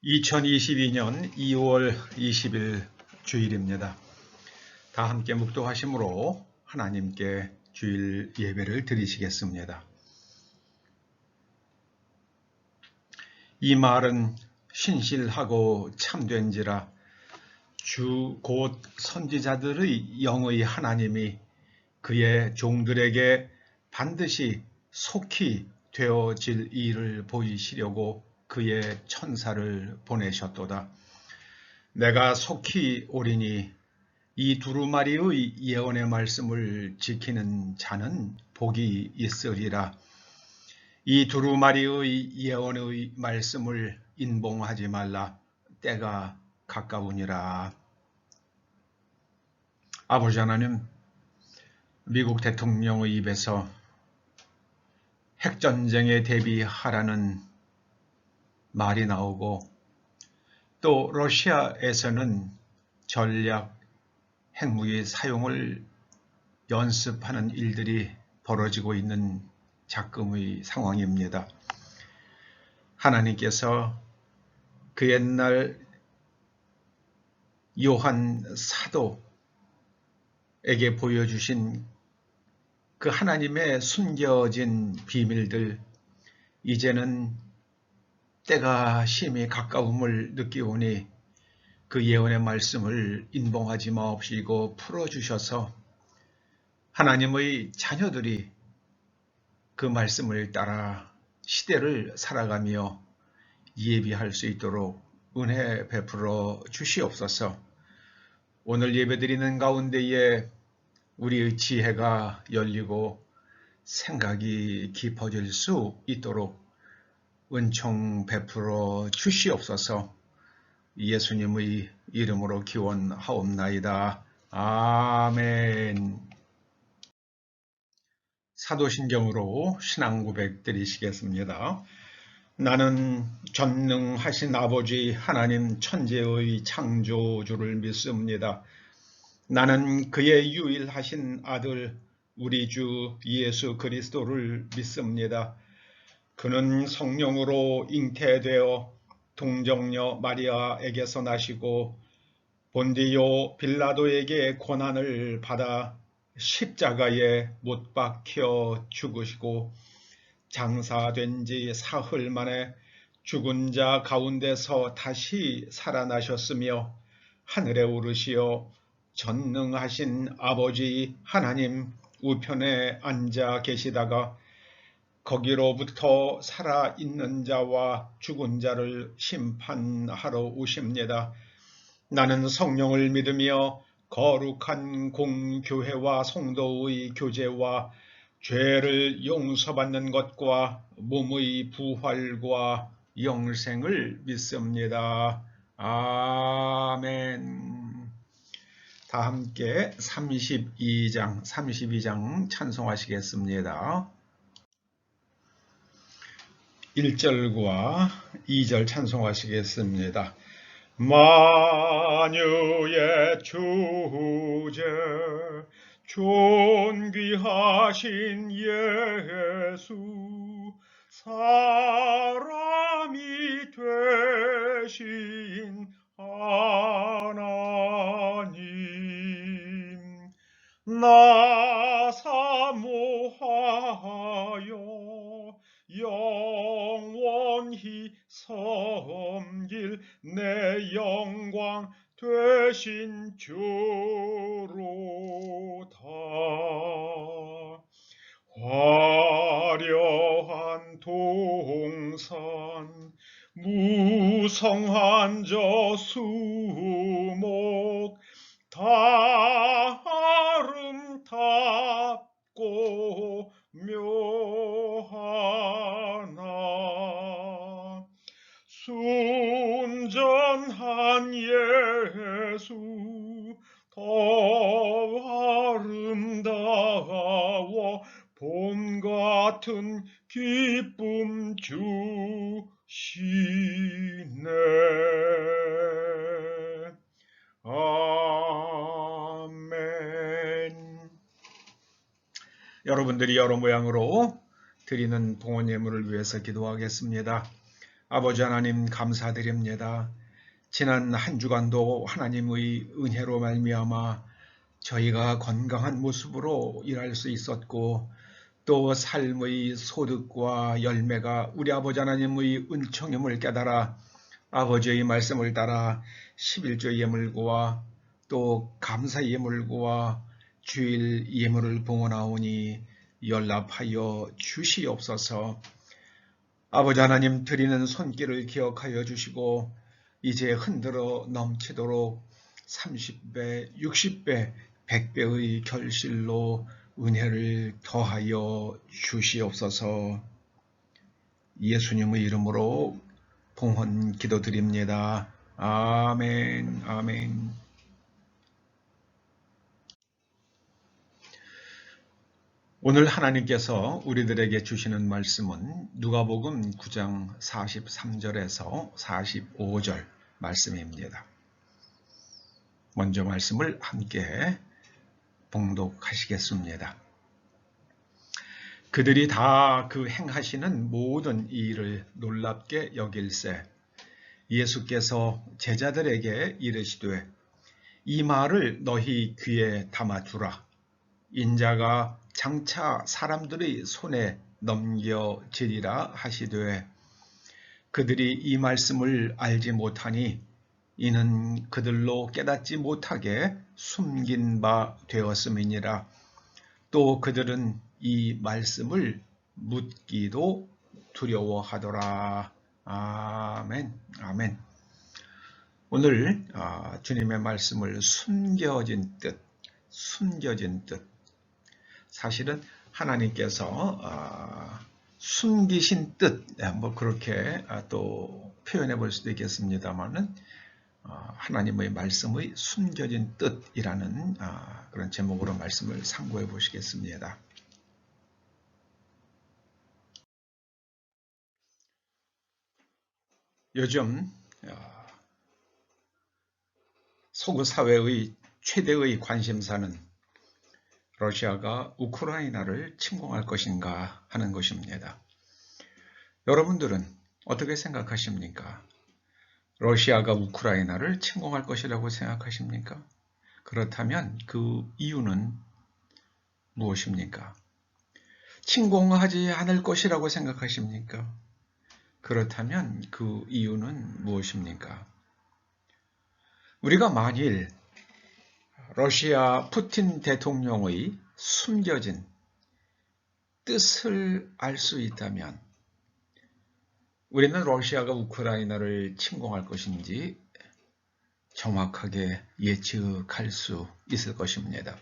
2022년 2월 20일 주일입니다. 다 함께 묵도하심으로 하나님께 주일 예배를 드리시겠습니다. 이 말은 신실하고 참된지라 주 곧 선지자들의 영의 하나님이 그의 종들에게 반드시 속히 되어질 일을 보이시려고 그의 천사를 보내셨도다. 내가 속히 오리니 이 두루마리의 예언의 말씀을 지키는 자는 복이 있으리라. 이 두루마리의 예언의 말씀을 인봉하지 말라. 때가 가까우니라. 아버지 하나님, 미국 대통령의 입에서 핵전쟁에 대비하라는 말이 나오고 또 러시아에서는 전략 핵무기 사용을 연습하는 일들이 벌어지고 있는 작금의 상황입니다. 하나님께서 그 옛날 요한 사도에게 보여주신 그 하나님의 숨겨진 비밀들, 이제는 때가 심히 가까움을 느끼오니 그 예언의 말씀을 인봉하지 마옵시고 풀어주셔서 하나님의 자녀들이 그 말씀을 따라 시대를 살아가며 예비할 수 있도록 은혜 베풀어 주시옵소서. 오늘 예배드리는 가운데에 우리의 지혜가 열리고 생각이 깊어질 수 있도록 은총 베풀어 주시옵소서. 예수님의 이름으로 기원하옵나이다. 아멘. 사도신경으로 신앙 고백 드리시겠습니다. 나는 전능하신 아버지 하나님 천지의 창조주를 믿습니다. 나는 그의 유일하신 아들 우리 주 예수 그리스도를 믿습니다. 그는 성령으로 잉태되어 동정녀 마리아에게서 나시고 본디오 빌라도에게 고난을 받아 십자가에 못 박혀 죽으시고 장사된 지 사흘 만에 죽은 자 가운데서 다시 살아나셨으며 하늘에 오르시어 전능하신 아버지 하나님 우편에 앉아 계시다가 거기로부터 살아있는 자와 죽은 자를 심판하러 오십니다. 나는 성령을 믿으며 거룩한 공교회와 성도의 교제와 죄를 용서받는 것과 몸의 부활과 영생을 믿습니다. 아멘. 다 함께 32장 찬송하시겠습니다. 1절과 2절 찬송하시겠습니다. 만유의 주제 존귀하신 예수 사람이 되신 하나님 나 사모하여 영원히 섬길 내 영광 되신 주로다. 화려한 동산 무성한 저 수목 다 아름답고 묘하나 순전한 예수 더 아름다워 봄 같은 기쁨 주시네. 아멘. 여러분들이 여러 모양으로 드리는 봉헌 예물을 위해서 기도하겠습니다. 아버지 하나님 감사드립니다. 지난 한 주간도 하나님의 은혜로 말미암아 저희가 건강한 모습으로 일할 수 있었고 또 삶의 소득과 열매가 우리 아버지 하나님의 은총임을 깨달아 아버지의 말씀을 따라 11조 예물과 또 감사 예물과 주일 예물을 봉헌하오니 연락하여 주시옵소서. 아버지 하나님 드리는 손길을 기억하여 주시고 이제 흔들어 넘치도록 30배, 60배, 100배의 결실로 은혜를 더하여 주시옵소서. 예수님의 이름으로 봉헌 기도드립니다. 아멘, 아멘. 오늘 하나님께서 우리들에게 주시는 말씀은 누가복음 9장 43절에서 45절 말씀입니다. 먼저 말씀을 함께 봉독하시겠습니다. 그들이 다 그 행하시는 모든 일을 놀랍게 여길새 예수께서 제자들에게 이르시되 이 말을 너희 귀에 담아두라. 인자가 장차 사람들의 손에 넘겨지리라 하시되 그들이 이 말씀을 알지 못하니 이는 그들로 깨닫지 못하게 숨긴 바 되었음이니라. 또 그들은 이 말씀을 묻기도 두려워하더라. 아멘, 아멘. 오늘 주님의 말씀을 숨겨진 뜻, 사실은 하나님께서 숨기신 뜻, 뭐 그렇게 또 표현해 볼 수도 있겠습니다만은 하나님의 말씀의 숨겨진 뜻이라는 그런 제목으로 말씀을 상고해 보시겠습니다. 요즘 서구 사회의 최대의 관심사는 러시아가 우크라이나를 침공할 것인가 하는 것입니다. 여러분들은 어떻게 생각하십니까? 러시아가 우크라이나를 침공할 것이라고 생각하십니까? 그렇다면 그 이유는 무엇입니까? 침공하지 않을 것이라고 생각하십니까? 그렇다면 그 이유는 무엇입니까? 우리가 만일 러시아 푸틴 대통령의 숨겨진 뜻을 알 수 있다면 우리는 러시아가 우크라이나를 침공할 것인지 정확하게 예측할 수 있을 것입니다.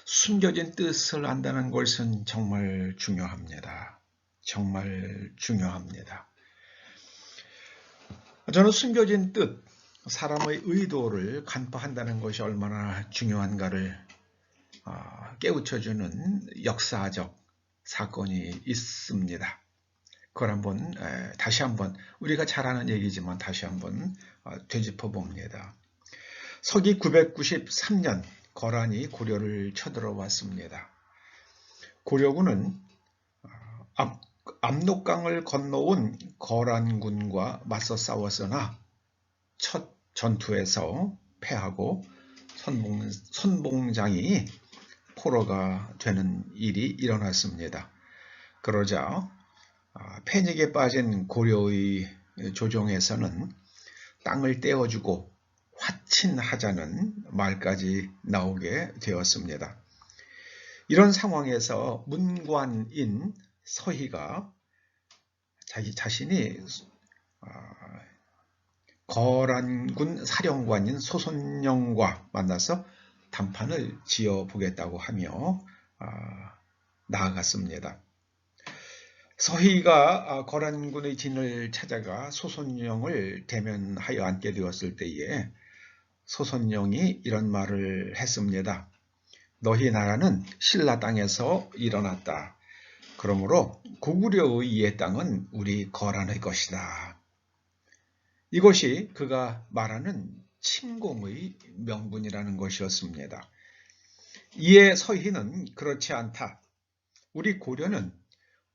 숨겨진 뜻을 안다는 것은 정말 중요합니다. 정말 중요합니다. 저는 숨겨진 뜻, 사람의 의도를 간파한다는 것이 얼마나 중요한가를 깨우쳐주는 역사적 사건이 있습니다. 그걸 다시 한번 우리가 잘 아는 얘기지만 다시 한번 되짚어 봅니다. 서기 993년 거란이 고려를 쳐들어왔습니다. 고려군은 압록강을 건너온 거란군과 맞서 싸웠으나 첫 전투에서 패하고 선봉장이 포로가 되는 일이 일어났습니다. 그러자 패닉에 빠진 고려의 조정에서는 땅을 떼어주고 화친하자는 말까지 나오게 되었습니다. 이런 상황에서 문관인 서희가 자신이 거란군 사령관인 소손영과 만나서 담판을 지어보겠다고 하며 나아갔습니다. 서희가 거란군의 진을 찾아가 소손영을 대면하여 앉게 되었을 때에 소손영이 이런 말을 했습니다. 너희 나라는 신라 땅에서 일어났다. 그러므로 고구려의 이해 땅은 우리 거란의 것이다. 이것이 그가 말하는 침공의 명분이라는 것이었습니다. 이에 서희는 그렇지 않다. 우리 고려는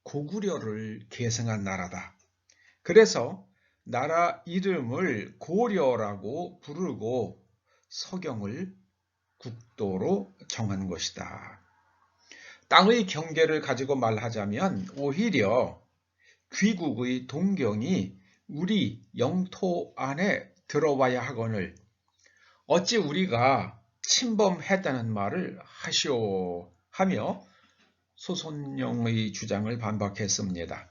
고구려를 계승한 나라다. 그래서 나라 이름을 고려라고 부르고 서경을 국도로 정한 것이다. 땅의 경계를 가지고 말하자면 오히려 귀국의 동경이 우리 영토 안에 들어와야 하거늘 어찌 우리가 침범했다는 말을 하시오 하며 소손영의 주장을 반박했습니다.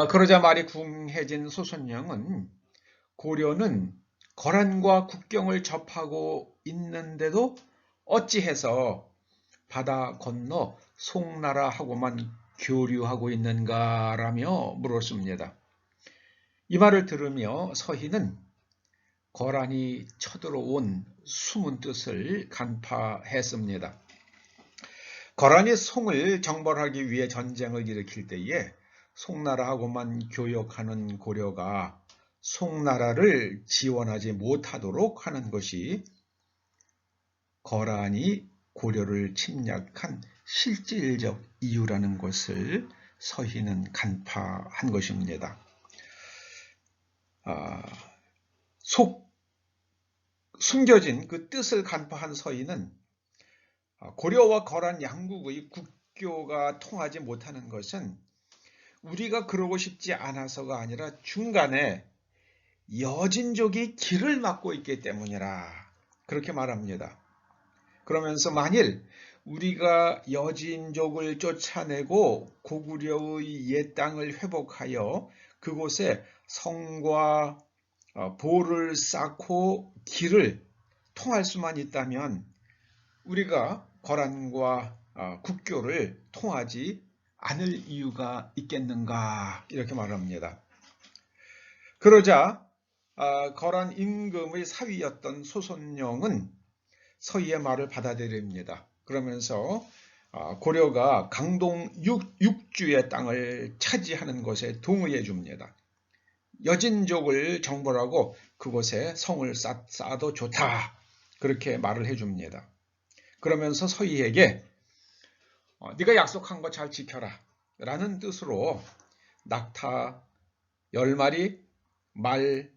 그러자 말이 궁해진 소손영은 고려는 거란과 국경을 접하고 있는데도 어찌해서 바다 건너 송나라하고만 교류하고 있는가라며 물었습니다. 이 말을 들으며 서희는 거란이 쳐들어온 숨은 뜻을 간파했습니다. 거란이 송을 정벌하기 위해 전쟁을 일으킬 때에 송나라하고만 교역하는 고려가 송나라를 지원하지 못하도록 하는 것이 거란이 고려를 침략한 실질적 이유라는 것을 서희는 간파한 것입니다. 숨겨진 그 뜻을 간파한 서희는 고려와 거란 양국의 국교가 통하지 못하는 것은 우리가 그러고 싶지 않아서가 아니라 중간에 여진족이 길을 막고 있기 때문이라 그렇게 말합니다. 그러면서 만일 우리가 여진족을 쫓아내고 고구려의 옛 땅을 회복하여 그곳에 성과 보를 쌓고 길을 통할 수만 있다면 우리가 거란과 국교를 통하지 않을 이유가 있겠는가 이렇게 말합니다. 그러자 거란 임금의 사위였던 소손영은 서희의 말을 받아들입니다. 그러면서 고려가 강동 6주의 땅을 차지하는 것에 동의해 줍니다. 여진족을 정벌하고 그곳에 성을 쌓아도 좋다 그렇게 말을 해줍니다. 그러면서 서희에게 네가 약속한 거 잘 지켜라 라는 뜻으로 낙타 10마리, 말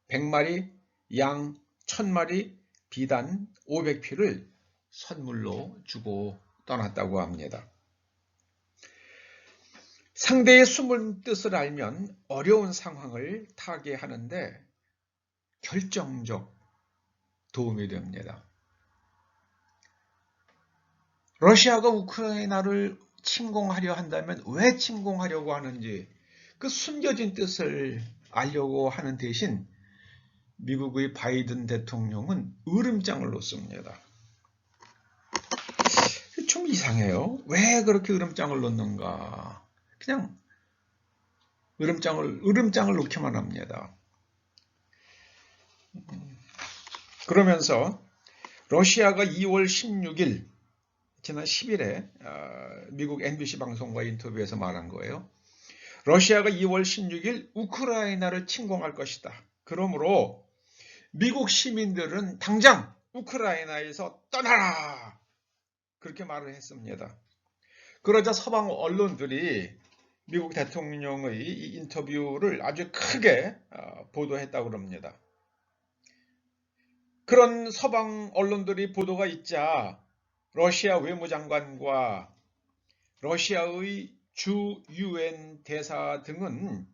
100마리, 양 1000마리, 비단 500피를 선물로 주고 떠났다고 합니다. 상대의 숨은 뜻을 알면 어려운 상황을 타개하는데 결정적 도움이 됩니다. 러시아가 우크라이나를 침공하려 한다면 왜 침공하려고 하는지 그 숨겨진 뜻을 알려고 하는 대신 미국의 바이든 대통령은 으름장을 놓습니다. 좀 이상해요. 왜 그렇게 으름장을 놓는가? 그냥 으름장을 놓기만 합니다. 그러면서 러시아가 2월 16일 지난 10일에 미국 NBC 방송과 인터뷰에서 말한 거예요. 러시아가 2월 16일 우크라이나를 침공할 것이다. 그러므로 미국 시민들은 당장 우크라이나에서 떠나라! 그렇게 말을 했습니다. 그러자 서방 언론들이 미국 대통령의 이 인터뷰를 아주 크게 보도했다고 합니다. 그런 서방 언론들이 보도가 있자 러시아 외무장관과 러시아의 주 UN 대사 등은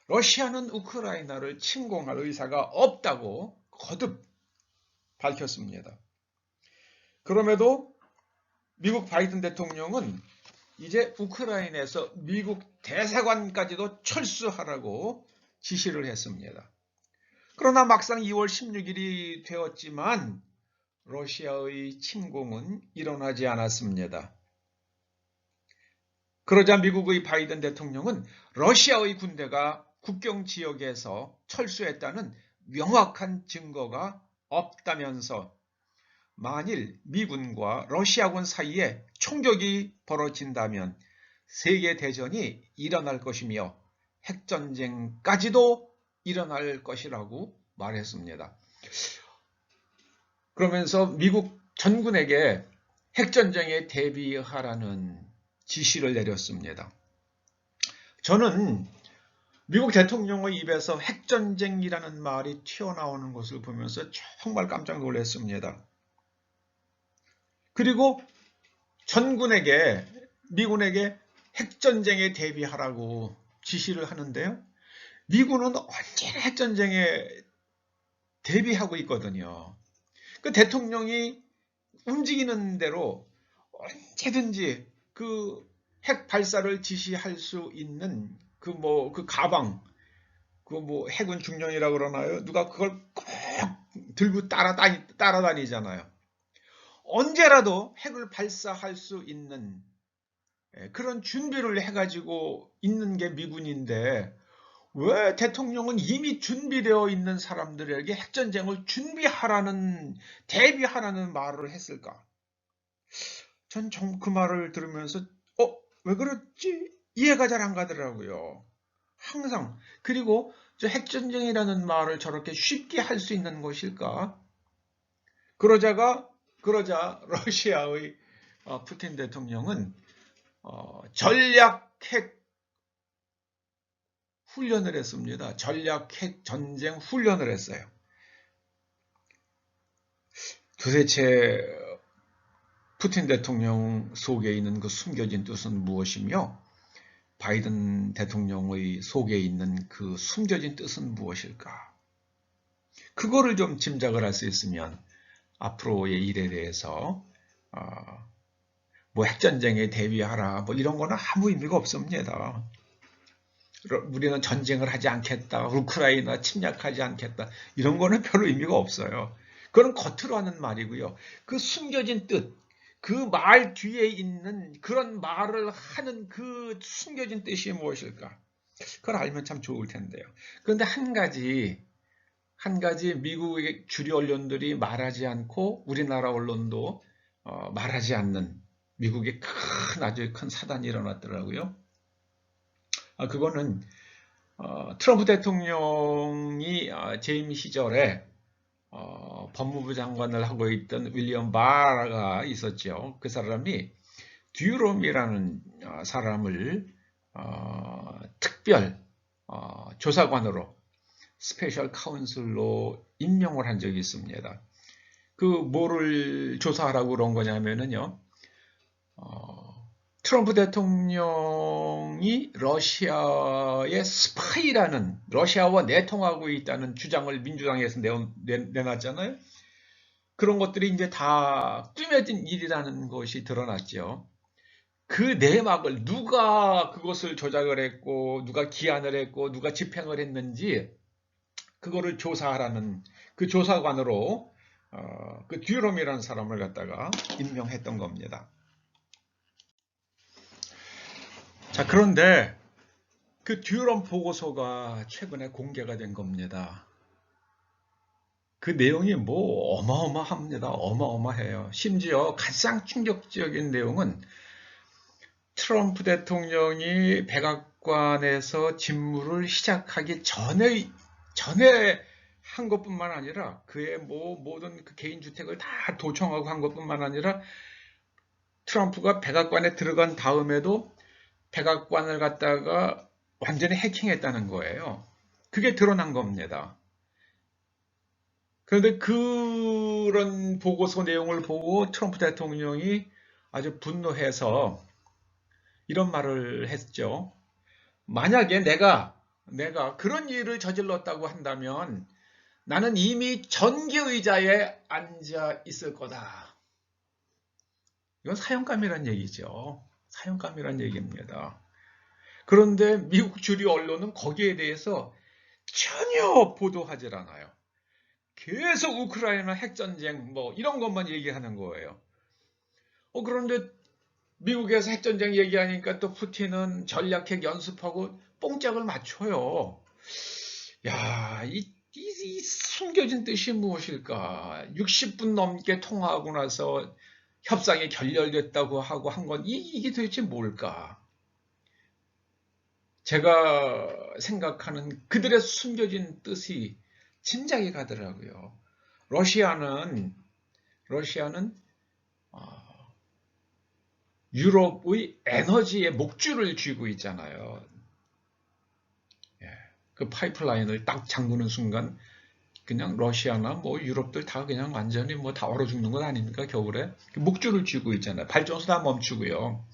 러시아는 우크라이나를 침공할 의사가 없다고 거듭 밝혔습니다. 그럼에도 미국 바이든 대통령은 이제 우크라이나에서 미국 대사관까지도 철수하라고 지시를 했습니다. 그러나 막상 2월 16일이 되었지만 러시아의 침공은 일어나지 않았습니다. 그러자 미국의 바이든 대통령은 러시아의 군대가 국경 지역에서 철수했다는 명확한 증거가 없다면서 만일 미군과 러시아군 사이에 총격이 벌어진다면 세계대전이 일어날 것이며 핵전쟁까지도 일어날 것이라고 말했습니다. 그러면서 미국 전군에게 핵전쟁에 대비하라는 지시를 내렸습니다. 저는 미국 대통령의 입에서 핵전쟁이라는 말이 튀어나오는 것을 보면서 정말 깜짝 놀랐습니다. 그리고 전군에게, 미군에게 핵전쟁에 대비하라고 지시를 하는데요. 미군은 언제나 핵전쟁에 대비하고 있거든요. 그 대통령이 움직이는 대로 언제든지 그 핵 발사를 지시할 수 있는 그 가방, 해군 중령이라고 그러나요? 누가 그걸 꼭 들고 따라다니잖아요. 언제라도 핵을 발사할 수 있는 그런 준비를 해가지고 있는 게 미군인데 왜 대통령은 이미 준비되어 있는 사람들에게 핵전쟁을 대비하라는 말을 했을까? 전 그 말을 들으면서 왜 그렇지? 이해가 잘 안 가더라고요. 항상. 그리고 저 핵전쟁이라는 말을 저렇게 쉽게 할 수 있는 것일까? 그러자 러시아의 푸틴 대통령은 전략 핵 훈련을 했습니다. 전략 핵 전쟁 훈련을 했어요. 도대체 푸틴 대통령 속에 있는 그 숨겨진 뜻은 무엇이며 바이든 대통령의 속에 있는 그 숨겨진 뜻은 무엇일까? 그거를 좀 짐작을 할 수 있으면 앞으로의 일에 대해서 핵전쟁에 대비하라 이런 거는 아무 의미가 없습니다. 우리는 전쟁을 하지 않겠다. 우크라이나 침략하지 않겠다. 이런 거는 별로 의미가 없어요. 그건 겉으로 하는 말이고요. 그 숨겨진 뜻, 그 말 뒤에 있는 그런 말을 하는 그 숨겨진 뜻이 무엇일까? 그걸 알면 참 좋을 텐데요. 그런데 한 가지 미국의 주류 언론들이 말하지 않고 우리나라 언론도 말하지 않는 미국의 아주 큰 사단이 일어났더라고요. 그거는 트럼프 대통령이 재임 시절에 법무부 장관을 하고 있던 윌리엄 바라가 있었죠. 그 사람이 듀롬이라는 사람을 특별 조사관으로 스페셜 카운슬로 임명을 한 적이 있습니다. 뭐를 조사하라고 그런 거냐면요. 트럼프 대통령이 러시아의 스파이라는, 러시아와 내통하고 있다는 주장을 민주당에서 내놨잖아요. 그런 것들이 이제 다 꾸며진 일이라는 것이 드러났죠. 그 내막을 누가 그것을 조작을 했고, 누가 기한을 했고, 누가 집행을 했는지 그거를 조사하라는 그 조사관으로 그 듀롬이라는 사람을 갖다가 임명했던 겁니다. 자, 그런데 그 듀럼 보고서가 최근에 공개가 된 겁니다. 그 내용이 어마어마합니다. 어마어마해요. 심지어 가장 충격적인 내용은 트럼프 대통령이 백악관에서 직무를 시작하기 전에 한 것뿐만 아니라 그의 모든 그 개인 주택을 다 도청하고 한 것뿐만 아니라 트럼프가 백악관에 들어간 다음에도 백악관을 갖다가 완전히 해킹했다는 거예요. 그게 드러난 겁니다. 그런데 그런 보고서 내용을 보고 트럼프 대통령이 아주 분노해서 이런 말을 했죠. 만약에 내가 그런 일을 저질렀다고 한다면 나는 이미 전기의자에 앉아 있을 거다. 이건 사형감이란 얘기죠. 사형감이란 얘기입니다. 그런데 미국 주류 언론은 거기에 대해서 전혀 보도하질 않아요. 계속 우크라이나 핵전쟁 이런 것만 얘기하는 거예요. 그런데 미국에서 핵전쟁 얘기하니까 또 푸틴은 전략핵 연습하고 뽕짝을 맞춰요. 야, 이 숨겨진 뜻이 무엇일까? 60분 넘게 통화하고 나서 협상이 결렬됐다고 하고 한 건 이게 도대체 뭘까? 제가 생각하는 그들의 숨겨진 뜻이 짐작이 가더라고요. 러시아는 유럽의 에너지에 목줄을 쥐고 있잖아요. 그 파이프라인을 딱 잠그는 순간 그냥 러시아나 뭐 유럽들 다 그냥 완전히 뭐 다 얼어 죽는 건 아닙니까? 겨울에 목줄을 쥐고 있잖아요. 발전소 다 멈추고요.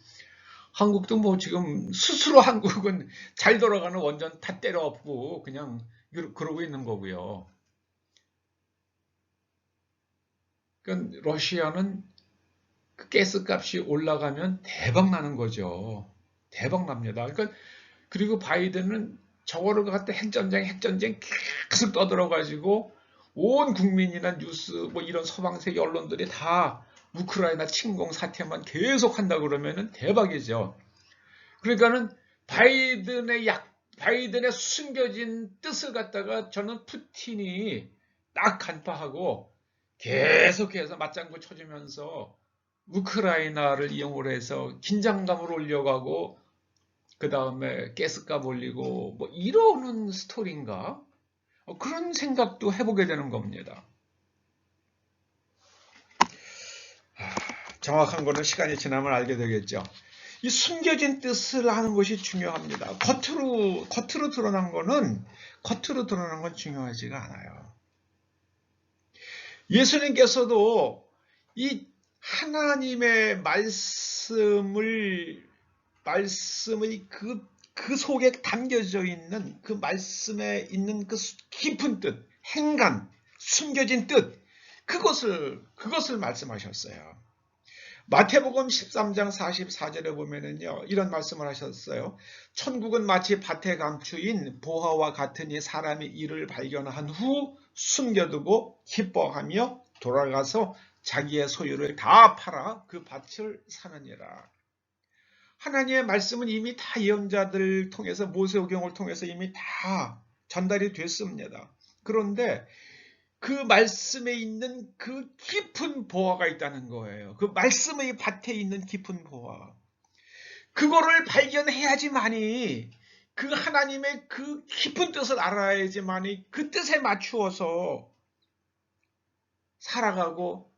한국도 뭐 지금 스스로 한국은 잘 돌아가는 원전 다 때려 엎고 그냥 그러고 있는 거고요. 그러니까 러시아는 그 가스 값이 올라가면 대박 나는 거죠. 대박 납니다. 그러니까 그리고 바이든은 저거를 갖다 핵전쟁 계속 떠들어가지고 온 국민이나 뉴스 뭐 이런 서방세계 언론들이 다 우크라이나 침공 사태만 계속 한다 그러면은 대박이죠. 그러니까는 바이든의 숨겨진 뜻을 갖다가 저는 푸틴이 딱 간파하고 계속해서 맞장구 쳐주면서 우크라이나를 이용을 해서 긴장감을 올려가고 그 다음에 가스값 올리고 뭐 이러는 스토리인가? 그런 생각도 해보게 되는 겁니다. 정확한 거는 시간이 지나면 알게 되겠죠. 이 숨겨진 뜻을 아는 것이 중요합니다. 겉으로 드러난 건 중요하지가 않아요. 예수님께서도 이 하나님의 말씀의 그 속에 담겨져 있는 그 말씀에 있는 그 깊은 뜻, 행간, 숨겨진 뜻, 그것을 말씀하셨어요. 마태복음 13장 44절에 보면은요, 이런 말씀을 하셨어요. 천국은 마치 밭에 감추인 보화와 같으니 사람이 이를 발견한 후 숨겨두고 기뻐하며 돌아가서 자기의 소유를 다 팔아 그 밭을 사느니라. 하나님의 말씀은 이미 다 예언자들 통해서 모세오경을 통해서 이미 다 전달이 됐습니다. 그런데 그 말씀에 있는 그 깊은 보화가 있다는 거예요. 그 말씀의 밭에 있는 깊은 보화. 그거를 발견해야지만이 그 하나님의 그 깊은 뜻을 알아야지만이 그 뜻에 맞추어서 살아가고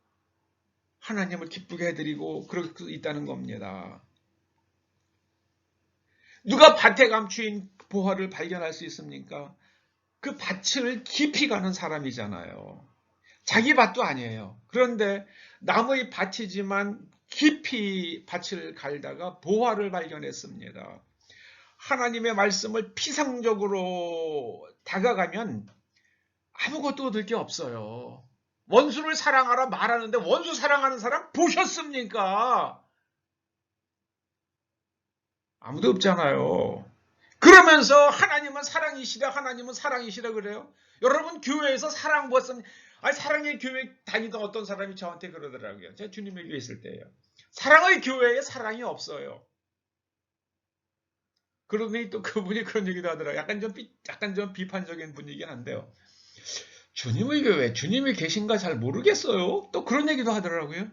하나님을 기쁘게 해드리고 그럴 수 있다는 겁니다. 누가 밭에 감추인 보화를 발견할 수 있습니까? 그 밭을 깊이 가는 사람이잖아요. 자기 밭도 아니에요. 그런데 남의 밭이지만 깊이 밭을 갈다가 보화를 발견했습니다. 하나님의 말씀을 피상적으로 다가가면 아무것도 얻을 게 없어요. 원수를 사랑하라 말하는데 원수 사랑하는 사람 보셨습니까? 아무도 없잖아요. 그러면서 하나님은 사랑이시라 그래요. 여러분 교회에서 사랑 무엇은 아니 사랑의 교회 다니던 어떤 사람이 저한테 그러더라고요. 제가 주님의 교회 있을 때예요. 사랑의 교회에 사랑이 없어요. 그러더니 또 그분이 그런 얘기도 하더라고요. 약간 좀 비판적인 분이긴 한데요. 주님의 교회, 주님이 계신가 잘 모르겠어요. 또 그런 얘기도 하더라고요.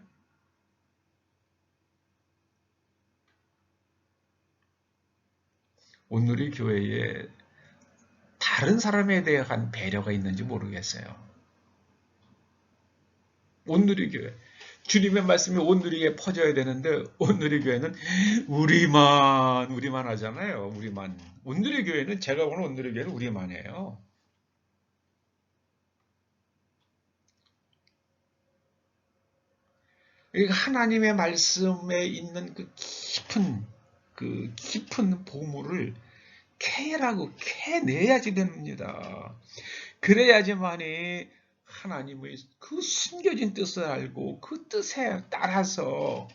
오늘의 교회에 다른 사람에 대한 배려가 있는지 모르겠어요. 오늘의 교회. 주님의 말씀이 온누리에 퍼져야 되는데 온누리 교회는 우리만 하잖아요. 우리만. 온누리 교회는 제가 보는 온누리 교회는 우리만이에요. 그러니까 하나님의 말씀에 있는 그 깊은 보물을 캐내야지 됩니다. 그래야지만이 하나님의 그 숨겨진 뜻을 알고 그 뜻에 따라서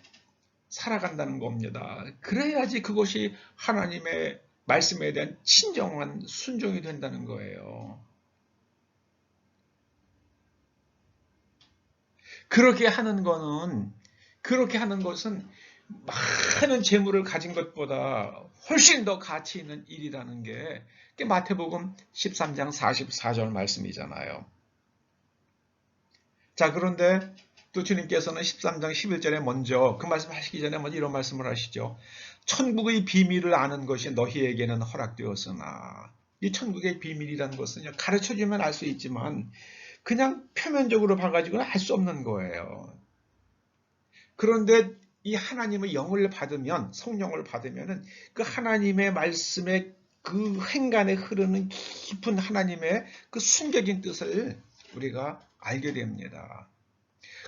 살아간다는 겁니다. 그래야지 그것이 하나님의 말씀에 대한 진정한 순종이 된다는 거예요. 그렇게 하는 것은 많은 재물을 가진 것보다 훨씬 더 가치 있는 일이라는 게 마태복음 13장 44절 말씀이잖아요. 자, 그런데 또 주님께서는 13장 11절에 먼저 그 말씀 하시기 전에 먼저 이런 말씀을 하시죠. 천국의 비밀을 아는 것이 너희에게는 허락되었으나 이 천국의 비밀이라는 것은 가르쳐주면 알 수 있지만 그냥 표면적으로 봐가지고는 알 수 없는 거예요. 그런데 이 하나님의 영을 받으면 성령을 받으면은 그 하나님의 말씀의 그 행간에 흐르는 깊은 하나님의 그 숨겨진 뜻을 우리가 알게 됩니다.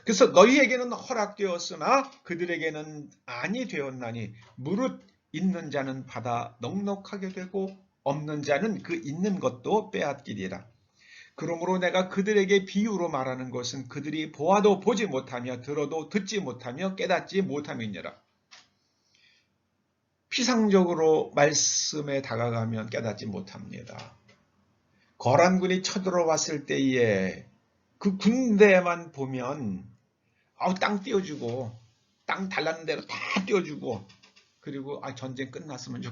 그래서 너희에게는 허락되었으나 그들에게는 아니 되었나니 무릇 있는 자는 받아 넉넉하게 되고 없는 자는 그 있는 것도 빼앗기리라. 그러므로 내가 그들에게 비유로 말하는 것은 그들이 보아도 보지 못하며 들어도 듣지 못하며 깨닫지 못함이니라. 피상적으로 말씀에 다가가면 깨닫지 못합니다. 거란군이 쳐들어왔을 때에 그 군대만 보면 땅 띄워주고 땅 달라는 대로 다 띄워주고 그리고 전쟁 끝났으면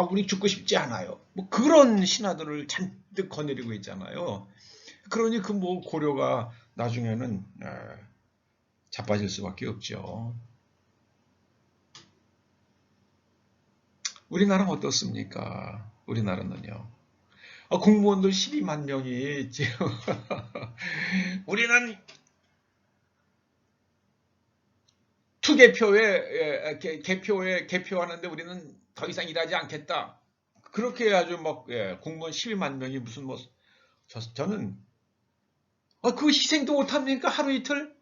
우리 죽고 싶지 않아요. 뭐 그런 신하들을 잔뜩 거느리고 있잖아요. 그러니 그 뭐 고려가 나중에는 자빠질 수밖에 없죠. 우리나라는 어떻습니까? 우리나라는요. 공무원들 12만 명이 지금 우리는 투개표에 개표하는데 우리는 더 이상 일하지 않겠다. 그렇게 해야죠. 공무원 12만 명이 무슨 저는 그 희생도 못합니까? 하루 이틀?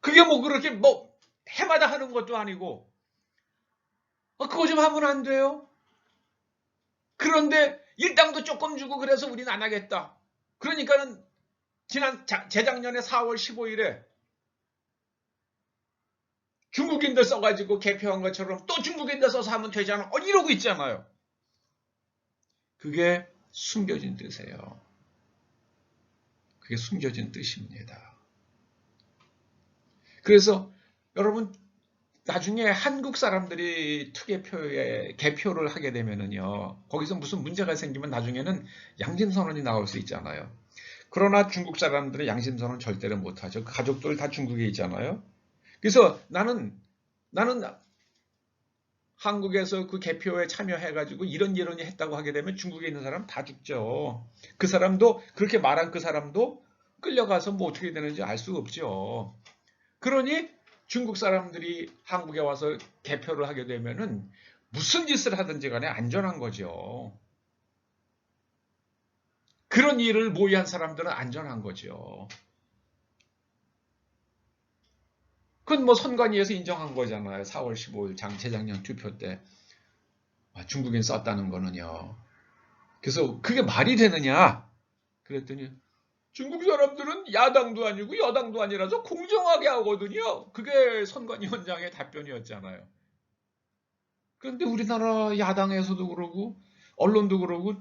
그게 그렇게 해마다 하는 것도 아니고 그거 좀 하면 안 돼요? 그런데 일당도 조금 주고 그래서 우리는 안 하겠다. 그러니까는 재작년에 4월 15일에 중국인들 써가지고 개표한 것처럼 또 중국인들 써서 하면 되잖아. 이러고 있잖아요. 그게 숨겨진 뜻이에요. 그게 숨겨진 뜻입니다. 그래서 여러분 나중에 한국 사람들이 투개표에 개표를 하게 되면은요. 거기서 무슨 문제가 생기면 나중에는 양심선언이 나올 수 있잖아요. 그러나 중국 사람들은 양심선언 절대로 못하죠. 가족들 다 중국에 있잖아요. 그래서 나는 한국에서 그 개표에 참여해가지고 이런 했다고 하게 되면 중국에 있는 사람 다 죽죠. 그 사람도 그렇게 말한 그 사람도 끌려가서 어떻게 되는지 알 수가 없죠. 그러니 중국 사람들이 한국에 와서 개표를 하게 되면은 무슨 짓을 하든지 간에 안전한 거죠. 그런 일을 모의한 사람들은 안전한 거죠. 그건 선관위에서 인정한 거잖아요. 4월 15일 재작년 투표 때 중국인 썼다는 거는요. 그래서 그게 말이 되느냐? 그랬더니 중국 사람들은 야당도 아니고 여당도 아니라서 공정하게 하거든요. 그게 선관위원장의 답변이었잖아요. 그런데 우리나라 야당에서도 그러고 언론도 그러고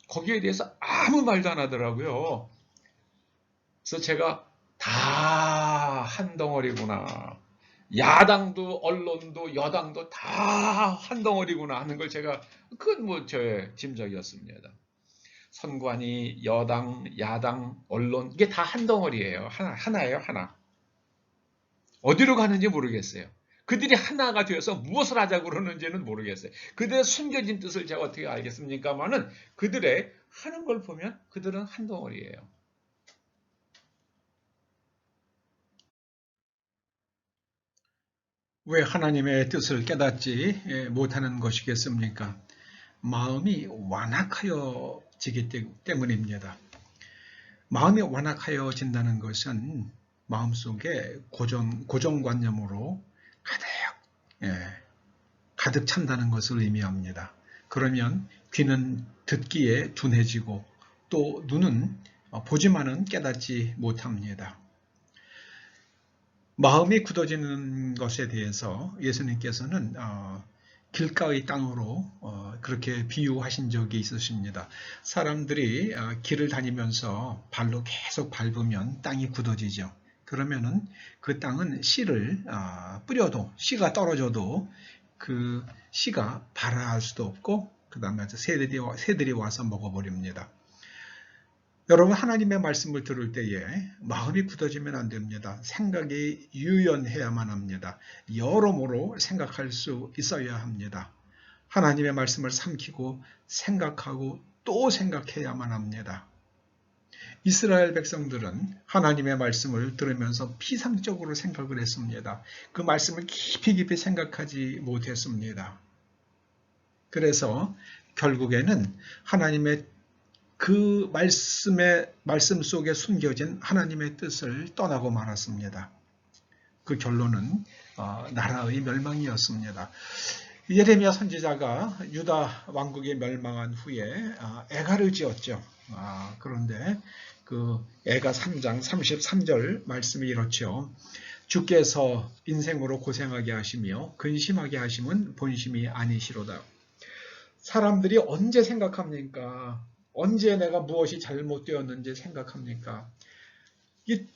거기에 대해서 아무 말도 안 하더라고요. 그래서 제가 다 한 덩어리구나. 야당도 언론도 여당도 다 한 덩어리구나 하는 걸 제가 그건 저의 짐작이었습니다. 선관위, 여당, 야당, 언론 이게 다 한 덩어리예요. 하나예요, 하나. 어디로 가는지 모르겠어요. 그들이 하나가 되어서 무엇을 하자고 그러는지는 모르겠어요. 그들의 숨겨진 뜻을 제가 어떻게 알겠습니까마는 그들의 하는 걸 보면 그들은 한 덩어리예요. 왜 하나님의 뜻을 깨닫지 못하는 것이겠습니까? 마음이 완악하여지기 때문입니다. 마음이 완악하여진다는 것은 마음속에 고정관념으로 가득 찬다는 것을 의미합니다. 그러면 귀는 듣기에 둔해지고 또 눈은 보지만은 깨닫지 못합니다. 마음이 굳어지는 것에 대해서 예수님께서는 길가의 땅으로 그렇게 비유하신 적이 있으십니다. 사람들이 길을 다니면서 발로 계속 밟으면 땅이 굳어지죠. 그러면은 그 땅은 씨를 뿌려도 씨가 떨어져도 그 씨가 발아할 수도 없고 그 다음에 새들이 와서 먹어버립니다. 여러분 하나님의 말씀을 들을 때에 마음이 굳어지면 안 됩니다. 생각이 유연해야만 합니다. 여러모로 생각할 수 있어야 합니다. 하나님의 말씀을 삼키고 생각하고 또 생각해야만 합니다. 이스라엘 백성들은 하나님의 말씀을 들으면서 피상적으로 생각을 했습니다. 그 말씀을 깊이 생각하지 못했습니다. 그래서 결국에는 하나님의 그 말씀 속에 숨겨진 하나님의 뜻을 떠나고 말았습니다. 그 결론은 나라의 멸망이었습니다. 예레미야 선지자가 유다 왕국이 멸망한 후에 애가를 지었죠. 그런데 그 애가 3장 33절 말씀이 이렇죠. 주께서 인생으로 고생하게 하시며 근심하게 하심은 본심이 아니시로다. 사람들이 언제 생각합니까? 언제 내가 무엇이 잘못되었는지 생각합니까? 이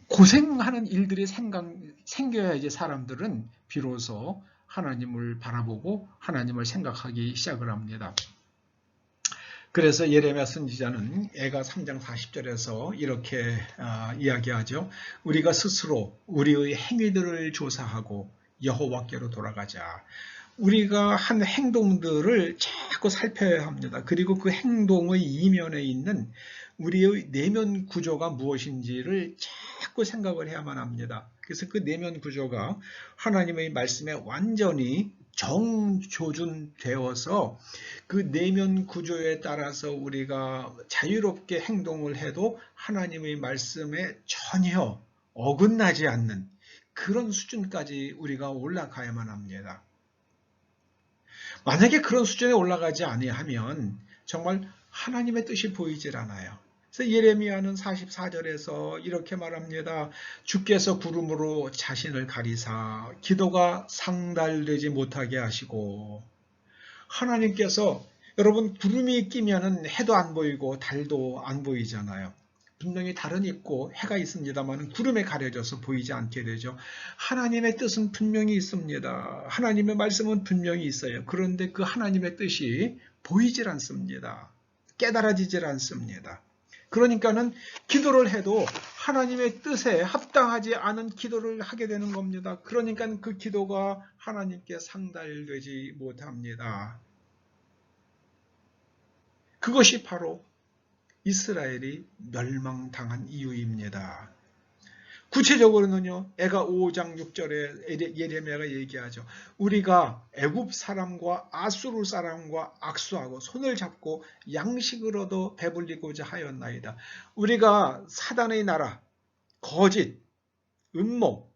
고생하는 일들이 생겨야지 사람들은 비로소 하나님을 바라보고 하나님을 생각하기 시작을 합니다. 그래서 예레미야 선지자는 애가 3장 40절에서 이렇게 이야기하죠. 우리가 스스로 우리의 행위들을 조사하고 여호와께로 돌아가자. 우리가 한 행동들을 자꾸 살펴야 합니다. 그리고 그 행동의 이면에 있는 우리의 내면 구조가 무엇인지를 자꾸 생각을 해야만 합니다. 그래서 그 내면 구조가 하나님의 말씀에 완전히 정조준되어서 그 내면 구조에 따라서 우리가 자유롭게 행동을 해도 하나님의 말씀에 전혀 어긋나지 않는 그런 수준까지 우리가 올라가야만 합니다. 만약에 그런 수준에 올라가지 아니하면 정말 하나님의 뜻이 보이질 않아요. 그래서 예레미야는 44절에서 이렇게 말합니다. 주께서 구름으로 자신을 가리사 기도가 상달되지 못하게 하시고, 하나님께서 여러분 구름이 끼면은 해도 안 보이고 달도 안 보이잖아요. 분명히 달은 있고 해가 있습니다만 구름에 가려져서 보이지 않게 되죠. 하나님의 뜻은 분명히 있습니다. 하나님의 말씀은 분명히 있어요. 그런데 그 하나님의 뜻이 보이질 않습니다. 깨달아지질 않습니다. 그러니까는 기도를 해도 하나님의 뜻에 합당하지 않은 기도를 하게 되는 겁니다. 그러니까 그 기도가 하나님께 상달되지 못합니다. 그것이 바로 이스라엘이 멸망당한 이유입니다. 구체적으로는요, 애가 5장 6절에 예레미야가 얘기하죠. 우리가 애굽 사람과 아수르 사람과 악수하고 손을 잡고 양식을 얻어 배불리고자 하였나이다. 우리가 사단의 나라, 거짓, 음모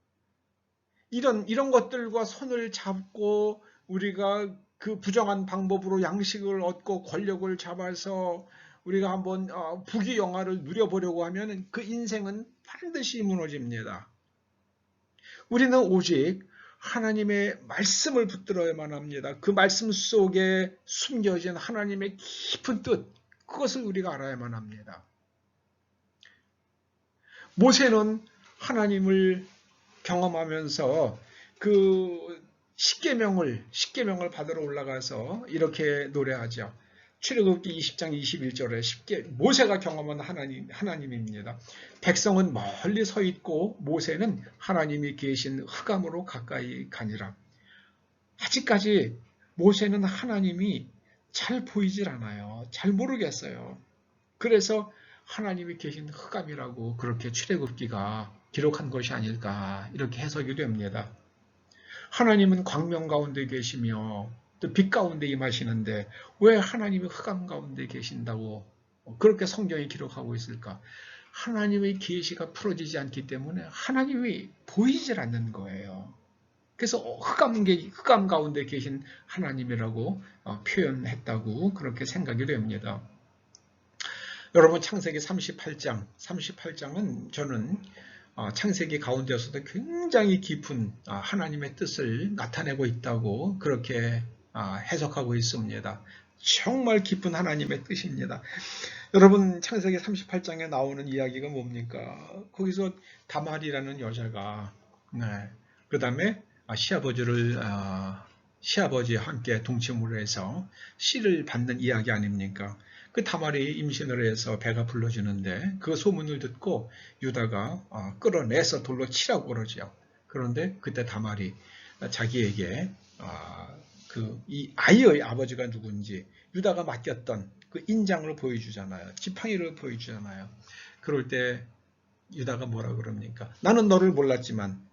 이런 것들과 손을 잡고 우리가 그 부정한 방법으로 양식을 얻고 권력을 잡아서 우리가 한번 부귀영화를 누려보려고 하면 그 인생은 반드시 무너집니다. 우리는 오직 하나님의 말씀을 붙들어야만 합니다. 그 말씀 속에 숨겨진 하나님의 깊은 뜻, 그것을 우리가 알아야만 합니다. 모세는 하나님을 경험하면서 그 십계명을 받으러 올라가서 이렇게 노래하죠. 출애굽기 20장 21절에 모세가 경험한 하나님입니다. 백성은 멀리 서 있고 모세는 하나님이 계신 흑암으로 가까이 가니라. 아직까지 모세는 하나님이 잘 보이질 않아요. 잘 모르겠어요. 그래서 하나님이 계신 흑암이라고 그렇게 출애굽기가 기록한 것이 아닐까 이렇게 해석이 됩니다. 하나님은 광명 가운데 계시며 또 빛 가운데 임하시는데 왜 하나님이 흑암 가운데 계신다고 그렇게 성경이 기록하고 있을까? 하나님의 계시가 풀어지지 않기 때문에 하나님이 보이질 않는 거예요. 그래서 흑암 가운데 계신 하나님이라고 표현했다고 그렇게 생각이 됩니다. 여러분 창세기 38장은 저는 창세기 가운데서도 굉장히 깊은 하나님의 뜻을 나타내고 있다고 그렇게 해석하고 있습니다. 정말 깊은 하나님의 뜻입니다. 여러분 창세기 38장에 나오는 이야기가 뭡니까? 거기서 다말이라는 여자가 그 다음에 시아버지와 함께 동침을 해서 씨를 받는 이야기 아닙니까? 그 다말이 임신을 해서 배가 불러지는데 그 소문을 듣고 유다가 끌어내서 돌로 치라고 그러죠. 그런데 그때 다말이 자기에게 이 아이의 아버지가 누군지 유다가 맡겼던 그 인장을 보여주잖아요. 지팡이를 보여주잖아요. 그럴 때 유다가 뭐라 그럽니까? 나는 너를 몰랐지만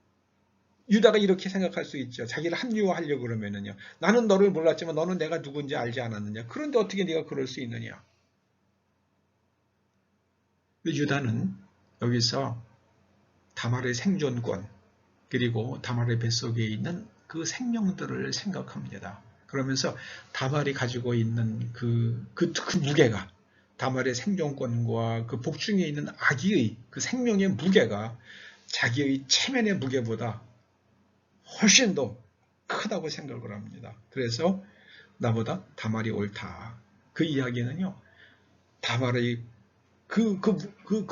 유다가 이렇게 생각할 수 있죠. 자기를 합리화하려고 그러면은요. 나는 너를 몰랐지만 너는 내가 누군지 알지 않았느냐. 그런데 어떻게 네가 그럴 수 있느냐. 유다는 여기서 다말의 생존권 그리고 다말의 뱃속에 있는 그 생명들을 생각합니다. 그러면서 다말이 가지고 있는 그 무게가 다말의 생존권과 그 복중에 있는 아기의 그 생명의 무게가 자기의 체면의 무게보다 훨씬 더 크다고 생각을 합니다. 그래서 나보다 다말이 옳다. 그 이야기는요. 다말의 그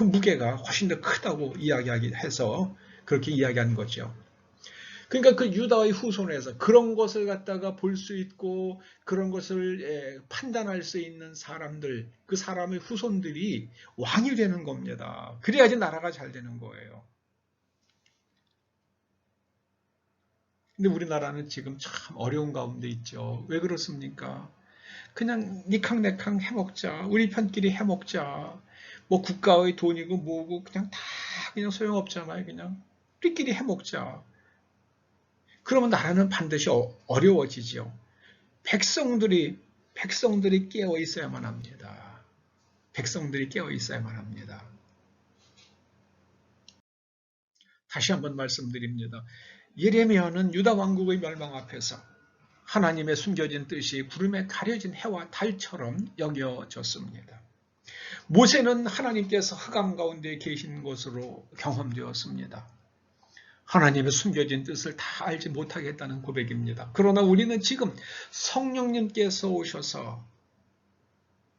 무게가 훨씬 더 크다고 이야기해서 그렇게 이야기한 거죠. 그러니까 그 유다의 후손에서 그런 것을 갖다가 볼 수 있고 그런 것을 판단할 수 있는 사람들, 그 사람의 후손들이 왕이 되는 겁니다. 그래야지 나라가 잘 되는 거예요. 근데 우리나라는 지금 참 어려운 가운데 있죠. 왜 그렇습니까? 그냥 니캉내캉 해먹자. 우리 편끼리 해먹자. 뭐 국가의 돈이고 뭐고 그냥 다 그냥 소용없잖아요. 그냥 우리끼리 해먹자. 그러면 나라는 반드시 어려워지죠. 백성들이 깨어 있어야만 합니다. 백성들이 깨어 있어야만 합니다. 다시 한번 말씀드립니다. 예레미야는 유다 왕국의 멸망 앞에서 하나님의 숨겨진 뜻이 구름에 가려진 해와 달처럼 여겨졌습니다. 모세는 하나님께서 흑암 가운데 계신 것으로 경험되었습니다. 하나님의 숨겨진 뜻을 다 알지 못하겠다는 고백입니다. 그러나 우리는 지금 성령님께서 오셔서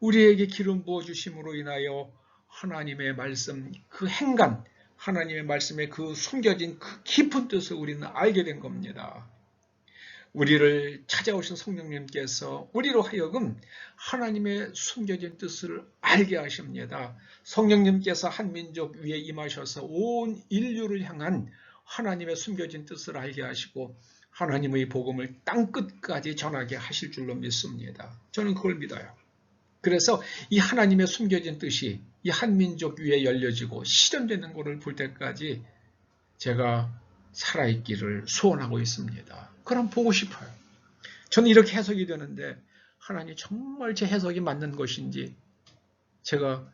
우리에게 기름 부어주심으로 인하여 하나님의 말씀, 그 행간, 하나님의 말씀의 그 숨겨진 그 깊은 뜻을 우리는 알게 된 겁니다. 우리를 찾아오신 성령님께서 우리로 하여금 하나님의 숨겨진 뜻을 알게 하십니다. 성령님께서 한 민족 위에 임하셔서 온 인류를 향한 하나님의 숨겨진 뜻을 알게 하시고 하나님의 복음을 땅끝까지 전하게 하실 줄로 믿습니다. 저는 그걸 믿어요. 그래서 이 하나님의 숨겨진 뜻이 이 한 민족 위에 열려지고 실현되는 것을 볼 때까지 제가 살아있기를 소원하고 있습니다. 그럼 보고 싶어요. 저는 이렇게 해석이 되는데 하나님 정말 제 해석이 맞는 것인지 제가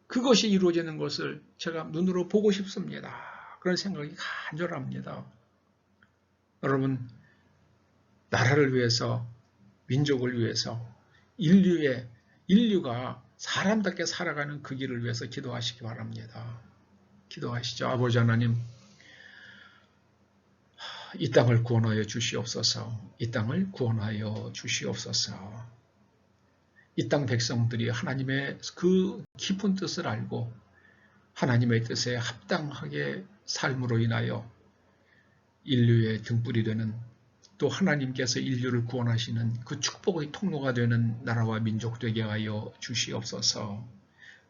그것이 이루어지는 것을 제가 눈으로 보고 싶습니다. 그런 생각이 간절합니다. 여러분, 나라를 위해서, 민족을 위해서, 인류가 사람답게 살아가는 그 길을 위해서 기도하시기 바랍니다. 기도하시죠. 아버지 하나님, 이 땅을 구원하여 주시옵소서. 이 땅을 구원하여 주시옵소서. 이 땅 백성들이 하나님의 그 깊은 뜻을 알고 하나님의 뜻에 합당하게 삶으로 인하여 인류의 등불이 되는 또 하나님께서 인류를 구원하시는 그 축복의 통로가 되는 나라와 민족 되게 하여 주시옵소서.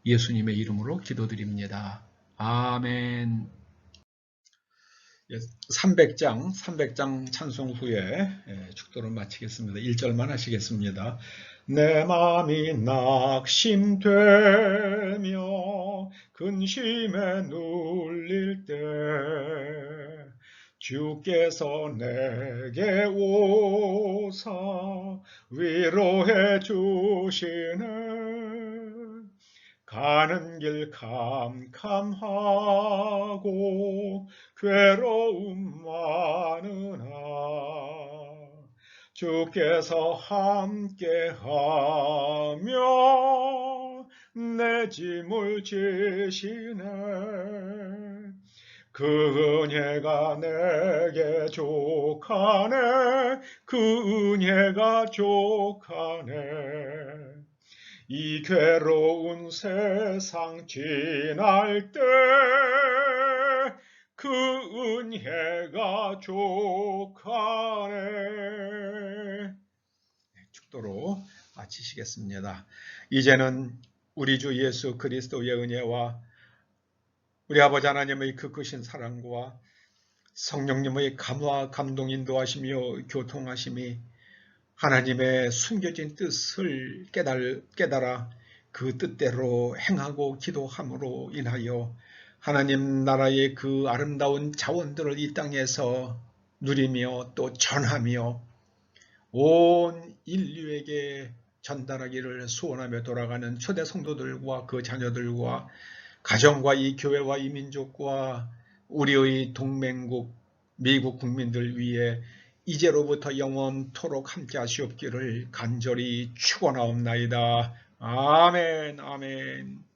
예수님의 이름으로 기도드립니다. 아멘. 300장 찬송 후에 축도를 마치겠습니다. 1절만 하시겠습니다. 내 마음이 낙심되며 근심에 눌릴 때 주께서 내게 오사 위로해 주시네. 가는 길 캄캄하고 괴로움 많으나 주께서 함께하며 내 짐을 지시네. 그 은혜가 내게 족하네. 그 은혜가 족하네. 이 괴로운 세상 지날 때 그 은혜가 족하네. 축도로 마치시겠습니다. 이제는 우리 주 예수 그리스도의 은혜와 우리 아버지 하나님의 그 크신 사랑과 성령님의 감화 감동 인도하시며 교통하심이 하나님의 숨겨진 뜻을 깨달아 그 뜻대로 행하고 기도함으로 인하여 하나님 나라의 그 아름다운 자원들을 이 땅에서 누리며 또 전하며 온 인류에게 전달하기를 소원하며 돌아가는 초대 성도들과 그 자녀들과 가정과 이 교회와 이 민족과 우리의 동맹국 미국 국민들 위해 이제로부터 영원토록 함께 하시옵기를 간절히 축원하옵나이다. 아멘, 아멘.